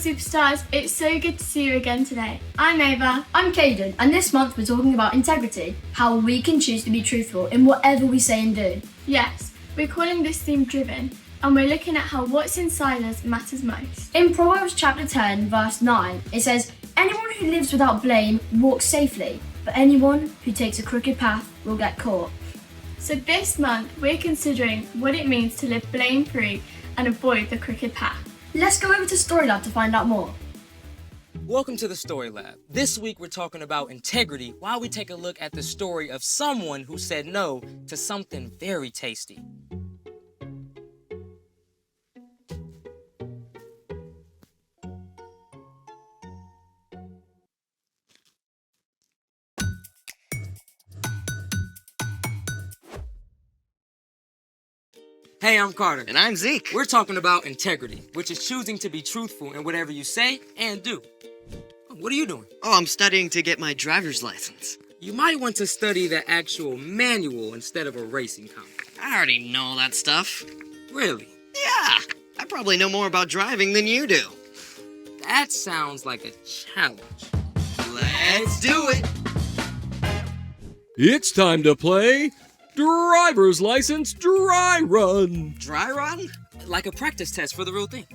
Superstars, it's so good to see you again today. I'm Ava. I'm Caden, and this month we're talking about integrity, how we can choose to be truthful in whatever we say and do. Yes, we're calling this theme Driven, and we're looking at how what's inside us matters most. In Proverbs chapter 10, verse 9, it says, "Anyone who lives without blame walks safely, but anyone who takes a crooked path will get caught." So this month, we're considering what it means to live blame-free and avoid the crooked path. Let's go over to Story Lab to find out more. Welcome to the Story Lab. This week we're talking about integrity while we take a look at the story of someone who said no to something very tasty. Hey, I'm Carter. And I'm Zeke. We're talking about integrity, which is choosing to be truthful in whatever you say and do. What are you doing? Oh, I'm studying to get my driver's license. You might want to study the actual manual instead of a racing comic. I already know all that stuff. Really? Yeah, I probably know more about driving than you do. That sounds like a challenge. Let's do it! It's time to play Driver's License Dry Run. Dry run? Like a practice test for the real thing.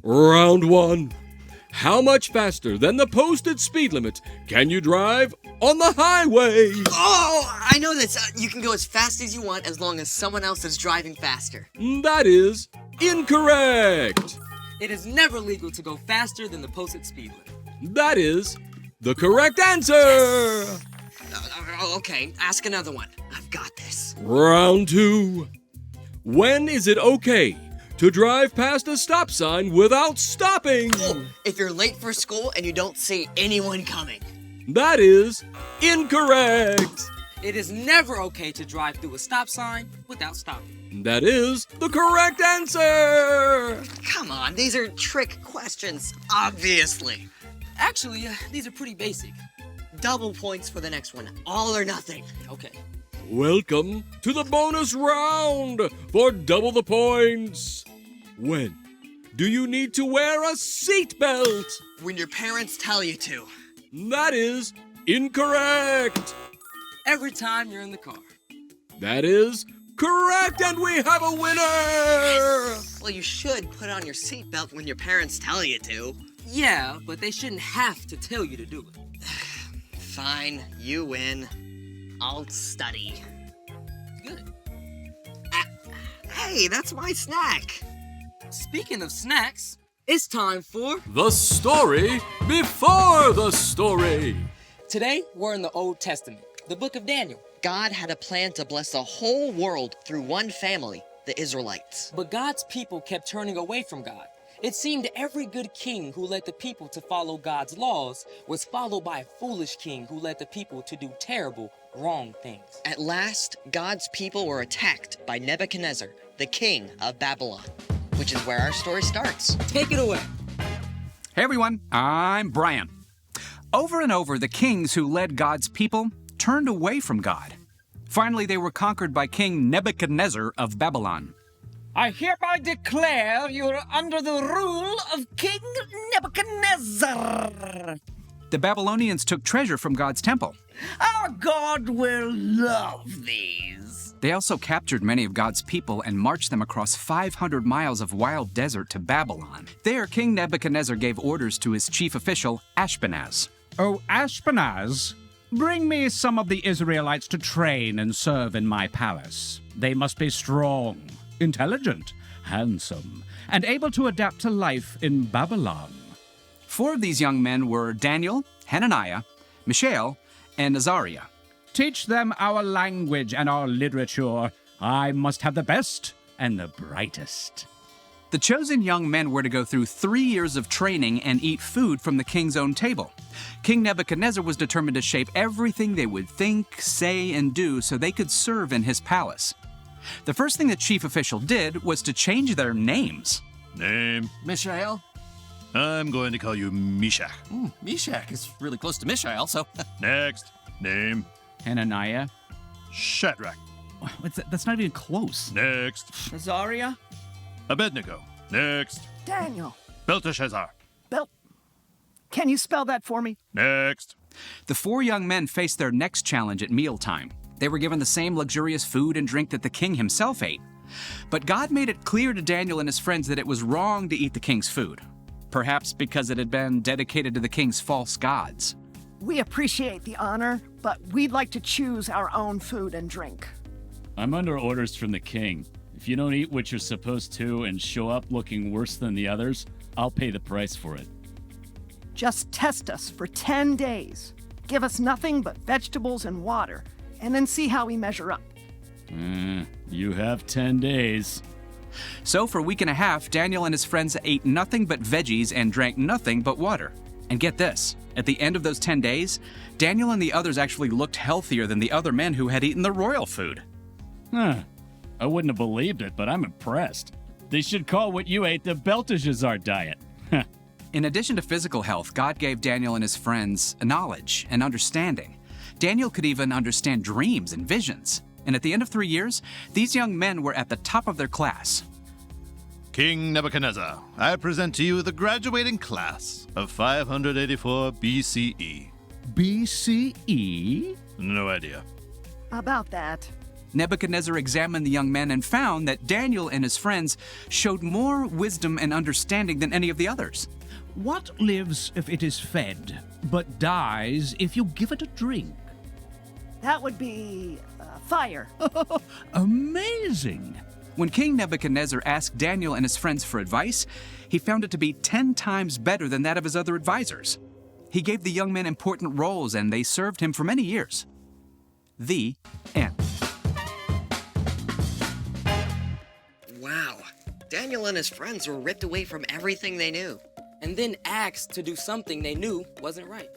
Round 1. How much faster than the posted speed limit can you drive on the highway? Oh, I know this. You can go as fast as you want as long as someone else is driving faster. That is incorrect. It is never legal to go faster than the posted speed limit. That is the correct answer. Yes. Okay, ask another one. I've got this. Round 2. When is it okay to drive past a stop sign without stopping? Oh, if you're late for school and you don't see anyone coming. That is incorrect. It is never okay to drive through a stop sign without stopping. That is the correct answer. Come on, these are trick questions, obviously. Actually, these are pretty basic. Double points for the next one. All or nothing. Okay. Welcome to the bonus round for double the points. When do you need to wear a seatbelt? When your parents tell you to. That is incorrect. Every time you're in the car. That is correct, and we have a winner. Well, you should put on your seatbelt when your parents tell you to. Yeah, but they shouldn't have to tell you to do it. Fine, you win. I'll study. Good. Hey, that's my snack. Speaking of snacks, it's time for The story before the story. Today, we're in the Old Testament, the book of Daniel. God had a plan to bless the whole world through one family, the Israelites. But God's people kept turning away from God. It seemed every good king who led the people to follow God's laws was followed by a foolish king who led the people to do terrible, wrong things. At last, God's people were attacked by Nebuchadnezzar, the king of Babylon, which is where our story starts. Take it away. Hey everyone, I'm Brian. Over and over, the kings who led God's people turned away from God. Finally, they were conquered by King Nebuchadnezzar of Babylon. I hereby declare you're under the rule of King Nebuchadnezzar. The Babylonians took treasure from God's temple. Our God will love these. They also captured many of God's people and marched them across 500 miles of wild desert to Babylon. There, King Nebuchadnezzar gave orders to his chief official, Ashpenaz. Oh, Ashpenaz, bring me some of the Israelites to train and serve in my palace. They must be strong, intelligent, handsome, and able to adapt to life in Babylon. 4 of these young men were Daniel, Hananiah, Mishael, and Azariah. Teach them our language and our literature. I must have the best and the brightest. The chosen young men were to go through 3 years of training and eat food from the king's own table. King Nebuchadnezzar was determined to shape everything they would think, say, and do so they could serve in his palace. The first thing the chief official did was to change their names. Name? Mishael? I'm going to call you Meshach. Meshach is really close to Mishael, so... Next. Name? Hananiah. Shadrach. That's not even close. Next. Azariah. Abednego. Next. Daniel. Belteshazzar. Can you spell that for me? Next. The four young men faced their next challenge at mealtime. They were given the same luxurious food and drink that the king himself ate. But God made it clear to Daniel and his friends that it was wrong to eat the king's food. Perhaps because it had been dedicated to the king's false gods. We appreciate the honor, but we'd like to choose our own food and drink. I'm under orders from the king. If you don't eat what you're supposed to and show up looking worse than the others, I'll pay the price for it. Just test us for 10 days. Give us nothing but vegetables and water, and then see how we measure up. You have 10 days. So for a week and a half, Daniel and his friends ate nothing but veggies and drank nothing but water. And get this, at the end of those 10 days, Daniel and the others actually looked healthier than the other men who had eaten the royal food. I wouldn't have believed it, but I'm impressed. They should call what you ate the Belteshazzar diet. In addition to physical health, God gave Daniel and his friends knowledge and understanding. Daniel could even understand dreams and visions. And at the end of 3 years, these young men were at the top of their class. King Nebuchadnezzar, I present to you the graduating class of 584 BCE. BCE? No idea. About that. Nebuchadnezzar examined the young men and found that Daniel and his friends showed more wisdom and understanding than any of the others. What lives if it is fed, but dies if you give it a drink? That would be fire. Amazing! When King Nebuchadnezzar asked Daniel and his friends for advice, he found it to be 10 times better than that of his other advisors. He gave the young men important roles, and they served him for many years. The end. Wow. Daniel and his friends were ripped away from everything they knew. And then asked to do something they knew wasn't right.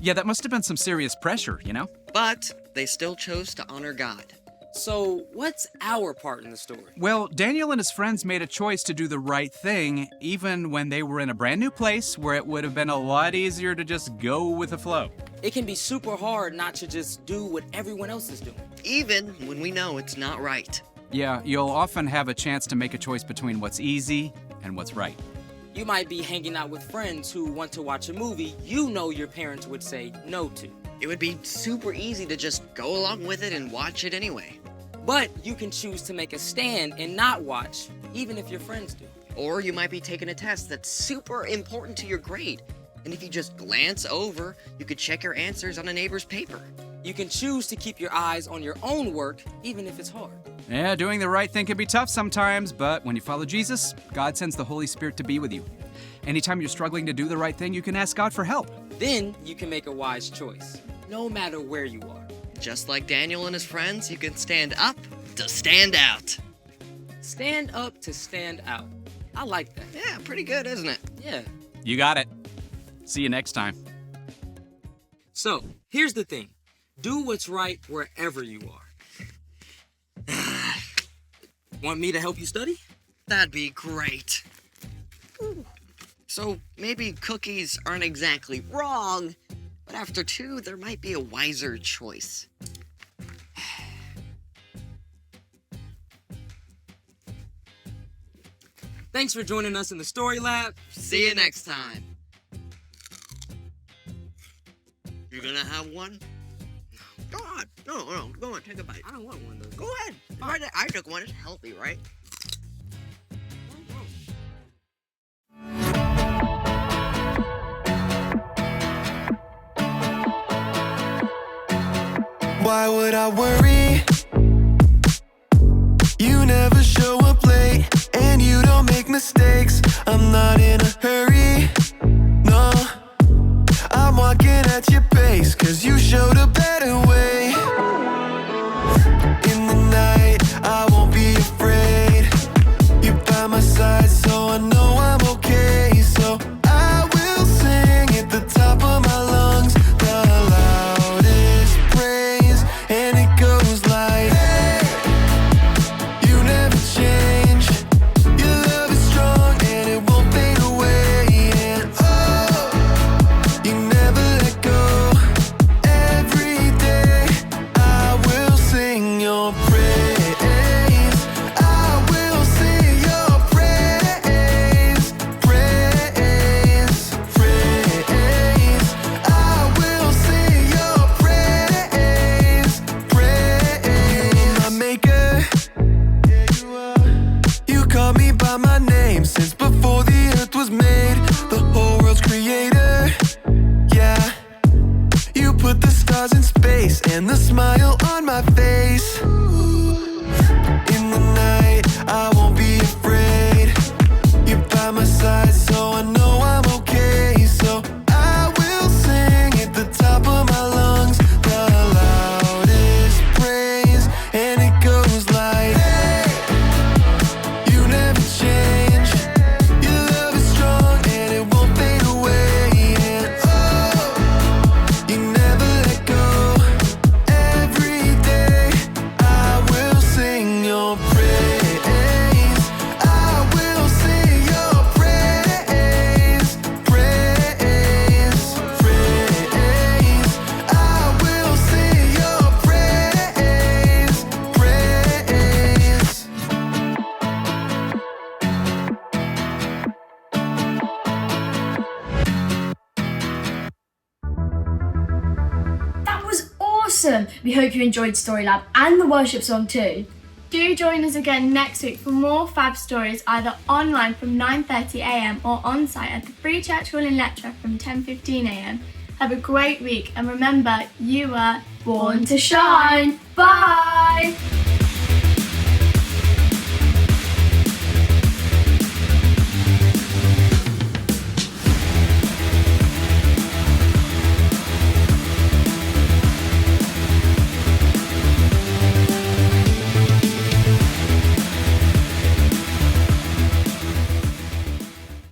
Yeah, that must have been some serious pressure, you know? But they still chose to honor God. So, what's our part in the story? Well, Daniel and his friends made a choice to do the right thing, even when they were in a brand new place where it would have been a lot easier to just go with the flow. It can be super hard not to just do what everyone else is doing. Even when we know it's not right. Yeah, you'll often have a chance to make a choice between what's easy and what's right. You might be hanging out with friends who want to watch a movie you know your parents would say no to. It would be super easy to just go along with it and watch it anyway. But you can choose to make a stand and not watch, even if your friends do. Or you might be taking a test that's super important to your grade. And if you just glance over, you could check your answers on a neighbor's paper. You can choose to keep your eyes on your own work, even if it's hard. Yeah, doing the right thing can be tough sometimes, but when you follow Jesus, God sends the Holy Spirit to be with you. Anytime you're struggling to do the right thing, you can ask God for help. Then you can make a wise choice, no matter where you are. Just like Daniel and his friends, you can stand up to stand out. Stand up to stand out. I like that. Yeah, pretty good, isn't it? Yeah. You got it. See you next time. So, here's the thing. Do what's right wherever you are. Want me to help you study? That'd be great. So maybe cookies aren't exactly wrong, but after 2, there might be a wiser choice. Thanks for joining us in the Story Lab. See you next time. You gonna have one? Go on. No, go on, take a bite. I don't want one, though. Go ahead. I took one. It's healthy, right? Why would I worry? You never show up late, and you don't make mistakes. I'm not in a hurry, no. I'm walking at your pace, 'cause you showed a better way. In the night, I won't be afraid. You're by my side, so I know I'm okay. So I will sing at the top of my lungs, the loudest praise, and it goes like, hey, you never change. Your love is strong and it won't fade away. And oh, you never let go. Every stars in space and the smile on my face. In the night, I won't be afraid. You're by my side, so I know I'm okay. So I will sing at the top of my lungs, the loudest praise, and it goes like, hey, you never change. Your love is strong and it won't fade away. And oh, you never let go. Every day I will sing your praise. I will sing your praise. Praise, praise. I will sing your praise. Praise. That was awesome! We hope you enjoyed Story Lab and the worship song too. Do join us again next week for more fab stories, either online from 9:30 a.m. or on site at the Free Church Hall in Letchworth from 10:15 a.m. Have a great week, and remember, you were born to shine. Bye!